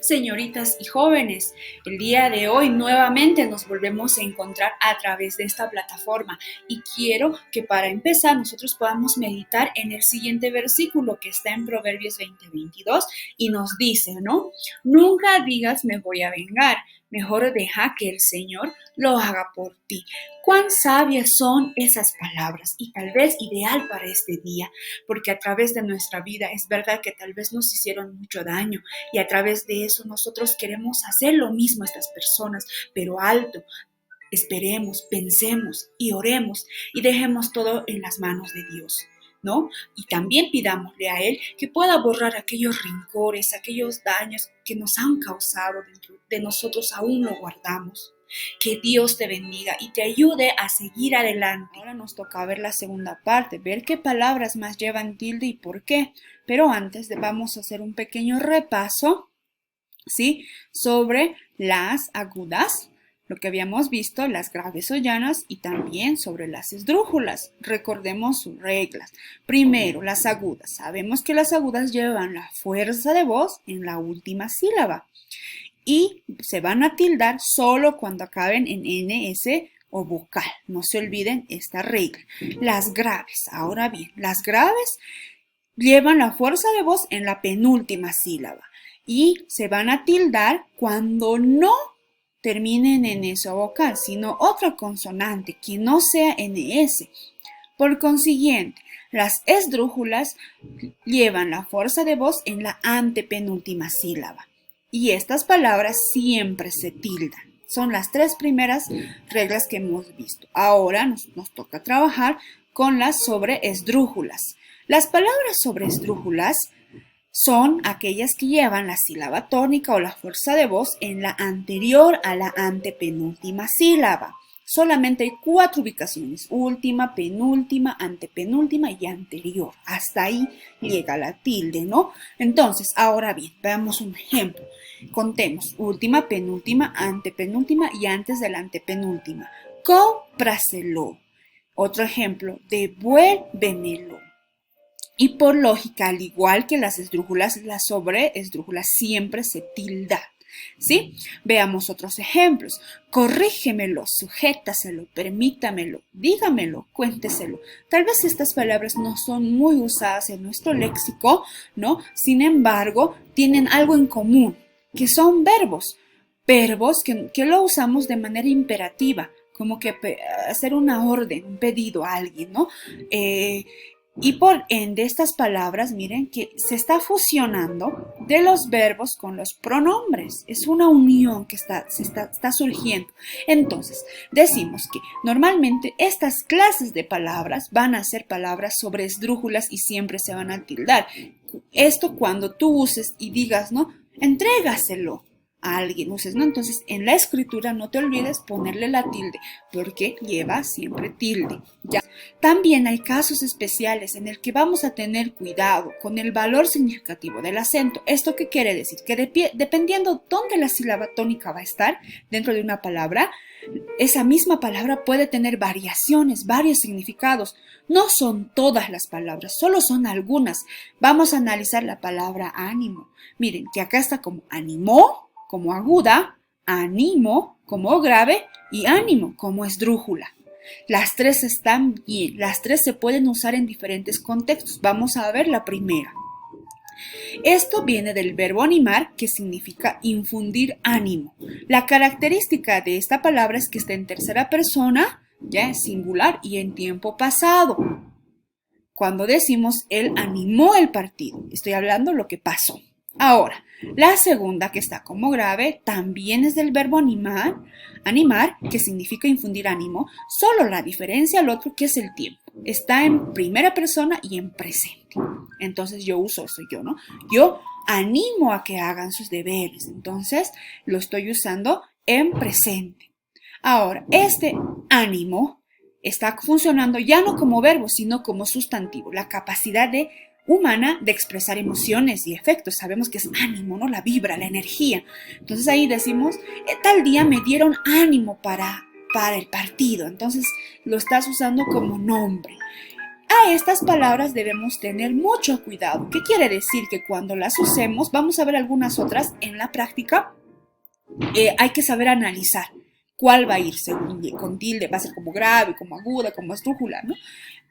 Señoritas y jóvenes, el día de hoy nuevamente nos volvemos a encontrar a través de esta plataforma y quiero que para empezar nosotros podamos meditar en el siguiente versículo que está en Proverbios 20:22 y nos dice, ¿no? Nunca digas me voy a vengar, mejor deja que el Señor lo haga por ti. Cuán sabias son esas palabras y tal vez ideal para este día, porque a través de nuestra vida es verdad que tal vez nos hicieron mucho daño y a través de eso nosotros queremos hacer lo mismo a estas personas, pero alto. Esperemos, pensemos y oremos y dejemos todo en las manos de Dios, ¿no? Y también pidámosle a Él que pueda borrar aquellos rencores, aquellos daños que nos han causado dentro de nosotros, aún lo guardamos. Que Dios te bendiga y te ayude a seguir adelante. Ahora nos toca ver la segunda parte, ver qué palabras más llevan tilde y por qué. Pero antes vamos a hacer un pequeño repaso, ¿sí? Sobre las agudas, lo que habíamos visto, las graves o llanas y también sobre las esdrújulas. Recordemos sus reglas. Primero, las agudas. Sabemos que las agudas llevan la fuerza de voz en la última sílaba y se van a tildar solo cuando acaben en NS o vocal. No se olviden esta regla. Las graves. Ahora bien, las graves llevan la fuerza de voz en la penúltima sílaba y se van a tildar cuando no terminen en NS o vocal, sino otra consonante que no sea NS. Por consiguiente, las esdrújulas llevan la fuerza de voz en la antepenúltima sílaba y estas palabras siempre se tildan. Son las tres primeras reglas que hemos visto. Ahora nos toca trabajar con las sobreesdrújulas. Las palabras sobreesdrújulas son aquellas que llevan la sílaba tónica o la fuerza de voz en la anterior a la antepenúltima sílaba. Solamente hay 4 ubicaciones: última, penúltima, antepenúltima y anterior. Hasta ahí llega la tilde, ¿no? Entonces, ahora bien, veamos un ejemplo. Contemos: última, penúltima, antepenúltima y antes de la antepenúltima. Cómpraselo. Otro ejemplo: devuélvemelo. Y por lógica, al igual que las esdrújulas, las sobreesdrújulas siempre se tildan, ¿sí? Veamos otros ejemplos. Corrígemelo, sujétaselo, permítamelo, dígamelo, cuénteselo. Tal vez estas palabras no son muy usadas en nuestro léxico, ¿no? Sin embargo, tienen algo en común, que son verbos. Verbos que lo usamos de manera imperativa, como que hacer una orden, un pedido a alguien, ¿no? Y por ende, estas palabras, miren que se está fusionando de los verbos con los pronombres. Es una unión que está surgiendo. Entonces, decimos que normalmente estas clases de palabras van a ser palabras sobreesdrújulas y siempre se van a tildar. Esto cuando tú uses y digas, ¿no? Entrégaselo a alguien, uses, ¿no? Entonces, en la escritura no te olvides ponerle la tilde, porque lleva siempre tilde, ¿ya? También hay casos especiales en el que vamos a tener cuidado con el valor significativo del acento. ¿Esto qué quiere decir? Que dependiendo dónde la sílaba tónica va a estar dentro de una palabra, esa misma palabra puede tener variaciones, varios significados. No son todas las palabras, solo son algunas. Vamos a analizar la palabra ánimo. Miren que acá está como animó, como aguda, ánimo como grave y ánimo como esdrújula. Las tres están bien, las tres se pueden usar en diferentes contextos. Vamos a ver la primera. Esto viene del verbo animar, que significa infundir ánimo. La característica de esta palabra es que está en tercera persona, ya en singular y en tiempo pasado. Cuando decimos él animó el partido, estoy hablando lo que pasó. Ahora, la segunda, que está como grave, también es del verbo animar, que significa infundir ánimo, solo la diferencia al otro que es el tiempo. Está en primera persona y en presente. Entonces yo uso, soy yo, ¿no? Yo animo a que hagan sus deberes, entonces lo estoy usando en presente. Ahora, este ánimo está funcionando ya no como verbo, sino como sustantivo, la capacidad humana de expresar emociones y efectos. Sabemos que es ánimo, ¿no? La vibra, la energía. Entonces ahí decimos, tal día me dieron ánimo para el partido. Entonces lo estás usando como nombre. A estas palabras debemos tener mucho cuidado. ¿Qué quiere decir? Que cuando las usemos, vamos a ver algunas otras en la práctica, hay que saber analizar cuál va a ir según con tilde, va a ser como grave, como aguda, como esdrújula, ¿no?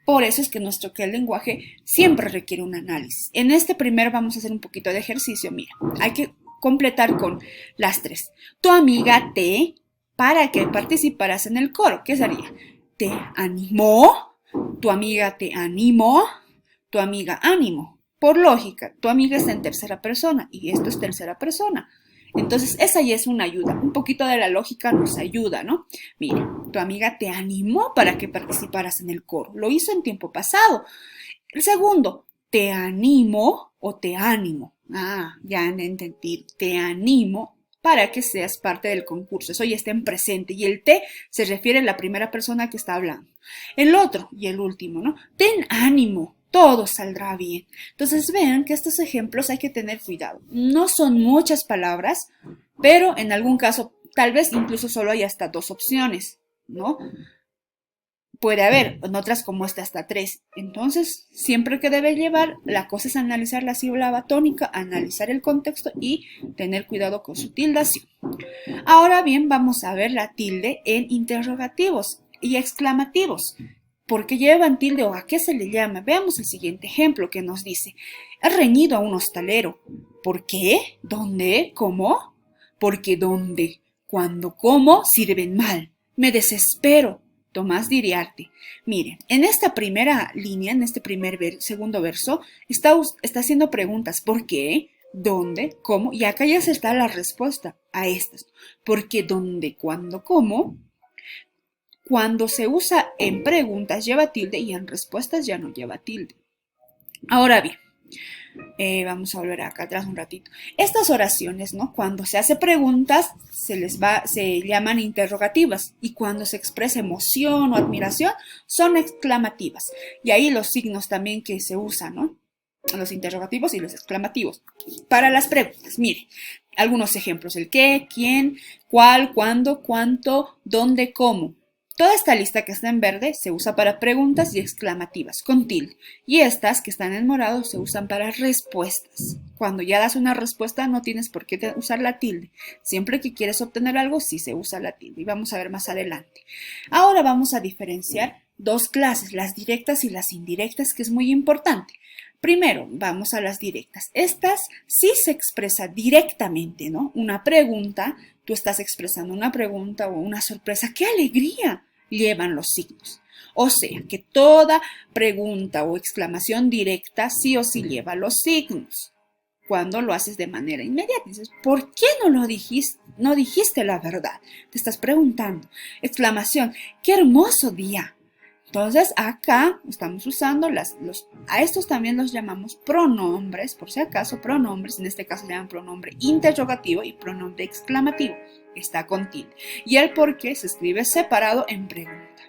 Por eso es que el lenguaje siempre requiere un análisis. En este primero vamos a hacer un poquito de ejercicio. Mira, hay que completar con las tres. Tu amiga te, para que participaras en el coro, ¿qué sería? Te animó, tu amiga te animó, tu amiga ánimo. Por lógica, tu amiga está en tercera persona y esto es tercera persona. Entonces, esa ya es una ayuda. Un poquito de la lógica nos ayuda, ¿no? Mira, tu amiga te animó para que participaras en el coro. Lo hizo en tiempo pasado. El segundo, te animo o te ánimo. Ah, ya entendí. Te animo para que seas parte del concurso. Eso ya está en presente. Y el te se refiere a la primera persona que está hablando. El otro y el último, ¿no? Ten ánimo. Todo saldrá bien. Entonces vean que estos ejemplos hay que tener cuidado. No son muchas palabras, pero en algún caso tal vez incluso solo hay hasta 2 opciones, ¿no? Puede haber, en otras como esta hasta 3. Entonces, siempre que debe llevar, la cosa es analizar la sílaba tónica, analizar el contexto y tener cuidado con su tildación. Ahora bien, vamos a ver la tilde en interrogativos y exclamativos. ¿Por qué llevan tilde o a qué se le llama? Veamos el siguiente ejemplo que nos dice. He reñido a un hostalero. ¿Por qué? ¿Dónde? ¿Cómo? Porque ¿dónde? Cuando como sirven mal. Me desespero. Tomás Diriarte. Miren, en esta primera línea, en este segundo verso, está haciendo preguntas. ¿Por qué? ¿Dónde? ¿Cómo? Y acá ya se está la respuesta a estas. ¿Por qué? ¿Dónde? ¿Cuándo? ¿Cómo? Cuando se usa en preguntas lleva tilde y en respuestas ya no lleva tilde. Ahora bien, vamos a volver acá atrás un ratito. Estas oraciones, ¿no? Cuando se hace preguntas, se llaman interrogativas y cuando se expresa emoción o admiración, son exclamativas. Y ahí los signos también que se usan, ¿no? Los interrogativos y los exclamativos. Para las preguntas, miren, algunos ejemplos: el qué, quién, cuál, cuándo, cuánto, dónde, cómo. Toda esta lista que está en verde se usa para preguntas y exclamativas con tilde. Y estas que están en morado se usan para respuestas. Cuando ya das una respuesta no tienes por qué usar la tilde. Siempre que quieres obtener algo sí se usa la tilde. Y vamos a ver más adelante. Ahora vamos a diferenciar 2 clases, las directas y las indirectas, que es muy importante. Primero, vamos a las directas. Estas sí se expresa directamente, ¿no? Una pregunta, tú estás expresando una pregunta o una sorpresa. ¡Qué alegría! Llevan los signos. O sea, que toda pregunta o exclamación directa sí o sí lleva los signos. Cuando lo haces de manera inmediata, dices, ¿por qué no lo dijiste? No dijiste la verdad. Te estás preguntando. Exclamación, ¡qué hermoso día! Entonces, acá estamos usando a estos también los llamamos pronombres, por si acaso, pronombres, en este caso se llaman pronombre interrogativo y pronombre exclamativo, está con tilde. Y el por qué se escribe separado en pregunta.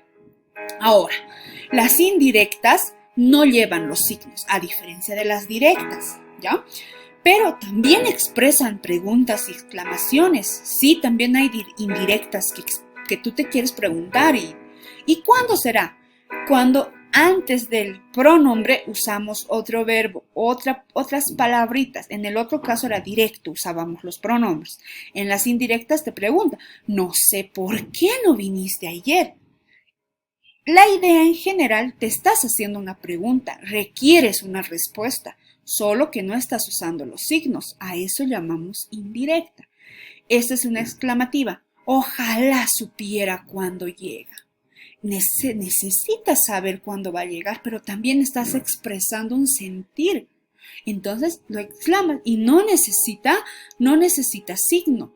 Ahora, las indirectas no llevan los signos, a diferencia de las directas, ¿ya? Pero también expresan preguntas y exclamaciones. Sí, también hay indirectas que tú te quieres preguntar. ¿Y cuándo será? Cuando antes del pronombre usamos otro verbo, otras palabritas. En el otro caso era directo, usábamos los pronombres. En las indirectas te pregunta, no sé por qué no viniste ayer. La idea en general, te estás haciendo una pregunta, requieres una respuesta, solo que no estás usando los signos. A eso llamamos indirecta. Esta es una exclamativa. Ojalá supiera cuándo llega. Necesitas saber cuándo va a llegar, pero también estás expresando un sentir. Entonces lo exclamas y no necesita signo,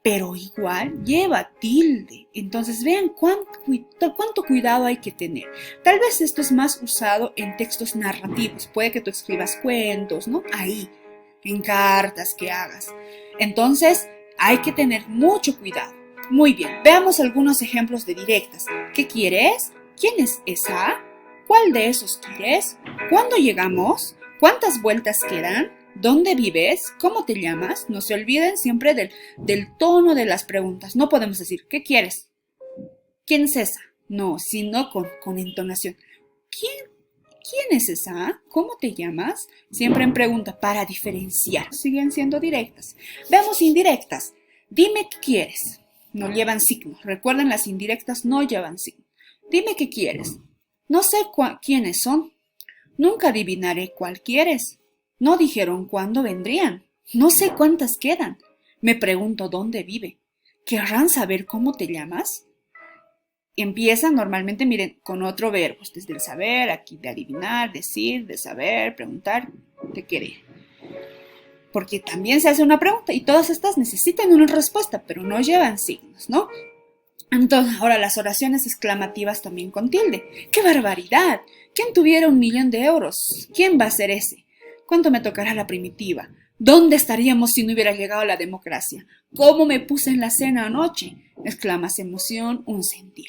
pero igual lleva tilde. Entonces vean cuánto cuidado hay que tener. Tal vez esto es más usado en textos narrativos. Puede que tú escribas cuentos, ¿no? Ahí, en cartas que hagas. Entonces hay que tener mucho cuidado. Muy bien, veamos algunos ejemplos de directas. ¿Qué quieres? ¿Quién es esa? ¿Cuál de esos quieres? ¿Cuándo llegamos? ¿Cuántas vueltas quedan? ¿Dónde vives? ¿Cómo te llamas? No se olviden siempre del tono de las preguntas. No podemos decir, ¿qué quieres? ¿Quién es esa? No, sino con entonación. ¿Quién ¿Quién es esa? ¿Cómo te llamas? Siempre en pregunta para diferenciar. Siguen siendo directas. Veamos indirectas. Dime qué quieres. No llevan signo. Recuerden, las indirectas no llevan signo. Dime qué quieres. No sé quiénes son. Nunca adivinaré cuál quieres. No dijeron cuándo vendrían. No sé cuántas quedan. Me pregunto dónde vive. ¿Querrán saber cómo te llamas? Empiezan normalmente, miren, con otro verbo, desde el saber, aquí de adivinar, decir, de saber, preguntar, de querer. Porque también se hace una pregunta y todas estas necesitan una respuesta, pero no llevan signos, ¿no? Entonces, ahora las oraciones exclamativas también con tilde. ¡Qué barbaridad! ¿Quién tuviera 1.000.000 de euros? ¿Quién va a ser ese? ¿Cuánto me tocará la primitiva? ¿Dónde estaríamos si no hubiera llegado la democracia? ¿Cómo me puse en la cena anoche? Exclamas emoción, un sentir.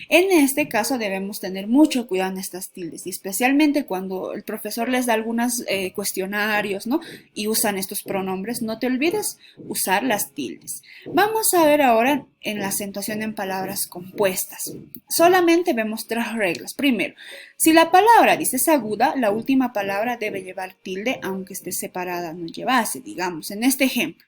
En este caso debemos tener mucho cuidado en estas tildes, y especialmente cuando el profesor les da algunos cuestionarios, ¿no? Y usan estos pronombres, no te olvides usar las tildes. Vamos a ver ahora en la acentuación en palabras compuestas. Solamente vemos 3 reglas. Primero, si la palabra dices aguda, la última palabra debe llevar tilde, aunque esté separada, no llevase, digamos, en este ejemplo.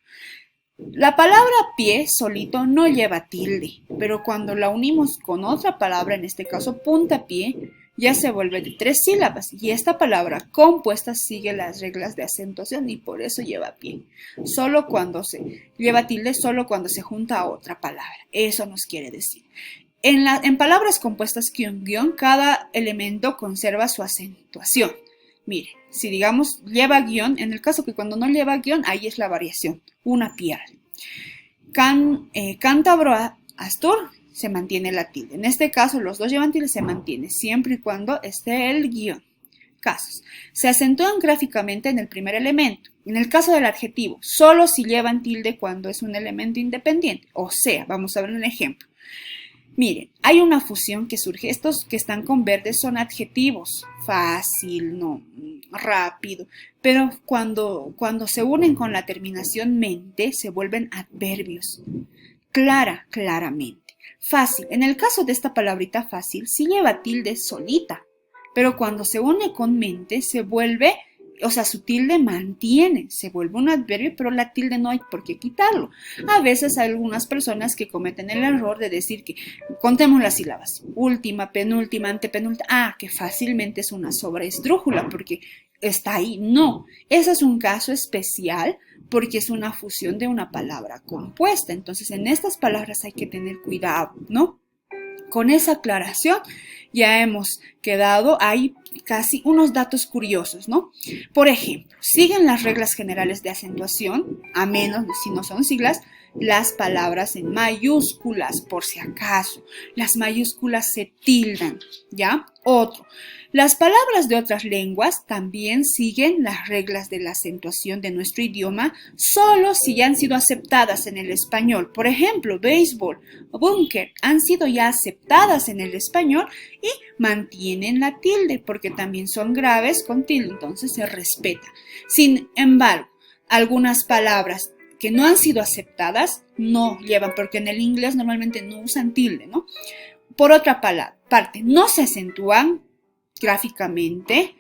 La palabra pie solito no lleva tilde, pero cuando la unimos con otra palabra, en este caso puntapié, ya se vuelve de 3 sílabas y esta palabra compuesta sigue las reglas de acentuación y por eso lleva pie. Solo cuando se lleva tilde, solo cuando se junta a otra palabra. Eso nos quiere decir. En palabras compuestas guión, cada elemento conserva su acentuación. Miren, si digamos lleva guión, en el caso que cuando no lleva guión, ahí es la variación, una pierde. Cántabro Astur se mantiene la tilde. En este caso, los dos llevan tilde, se mantiene siempre y cuando esté el guión. Casos. Se acentúan gráficamente en el primer elemento. En el caso del adjetivo, solo si llevan tilde cuando es un elemento independiente. O sea, vamos a ver un ejemplo. Miren, hay una fusión que surge. Estos que están con verde son adjetivos. Fácil, no, rápido. Pero cuando se unen con la terminación mente, se vuelven adverbios. Claramente. Fácil. En el caso de esta palabrita fácil, sí lleva tilde solita. Pero cuando se une con mente, se vuelve, o sea, su tilde mantiene, se vuelve un adverbio, pero la tilde no hay por qué quitarlo. A veces hay algunas personas que cometen el error de decir que contemos las sílabas, última, penúltima, antepenúltima, que fácilmente es una sobreesdrújula porque está ahí. No, ese es un caso especial porque es una fusión de una palabra compuesta. Entonces, en estas palabras hay que tener cuidado, ¿no? Con esa aclaración ya hemos quedado ahí casi unos datos curiosos, ¿no? Por ejemplo, siguen las reglas generales de acentuación, a menos si no son siglas, las palabras en mayúsculas, por si acaso. Las mayúsculas se tildan, ¿ya? Otro. Las palabras de otras lenguas también siguen las reglas de la acentuación de nuestro idioma, solo si ya han sido aceptadas en el español. Por ejemplo, béisbol, búnker, han sido ya aceptadas en el español y mantienen la tilde, porque también son graves con tilde, entonces se respeta. Sin embargo, algunas palabras que no han sido aceptadas no llevan, porque en el inglés normalmente no usan tilde, ¿no? Por otra parte, no se acentúan gráficamente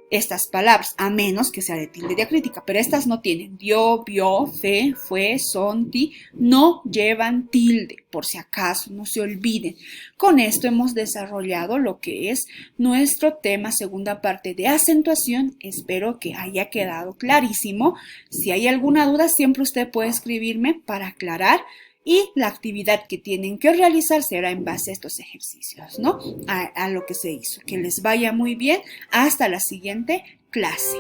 estas palabras, a menos que sea de tilde diacrítica, pero estas no tienen. Dio, vio, fe, fue, son, ti, no llevan tilde, por si acaso, no se olviden. Con esto hemos desarrollado lo que es nuestro tema, segunda parte de acentuación. Espero que haya quedado clarísimo. Si hay alguna duda, siempre usted puede escribirme para aclarar. Y la actividad que tienen que realizar será en base a estos ejercicios, ¿no? A lo que se hizo. Que les vaya muy bien. Hasta la siguiente clase.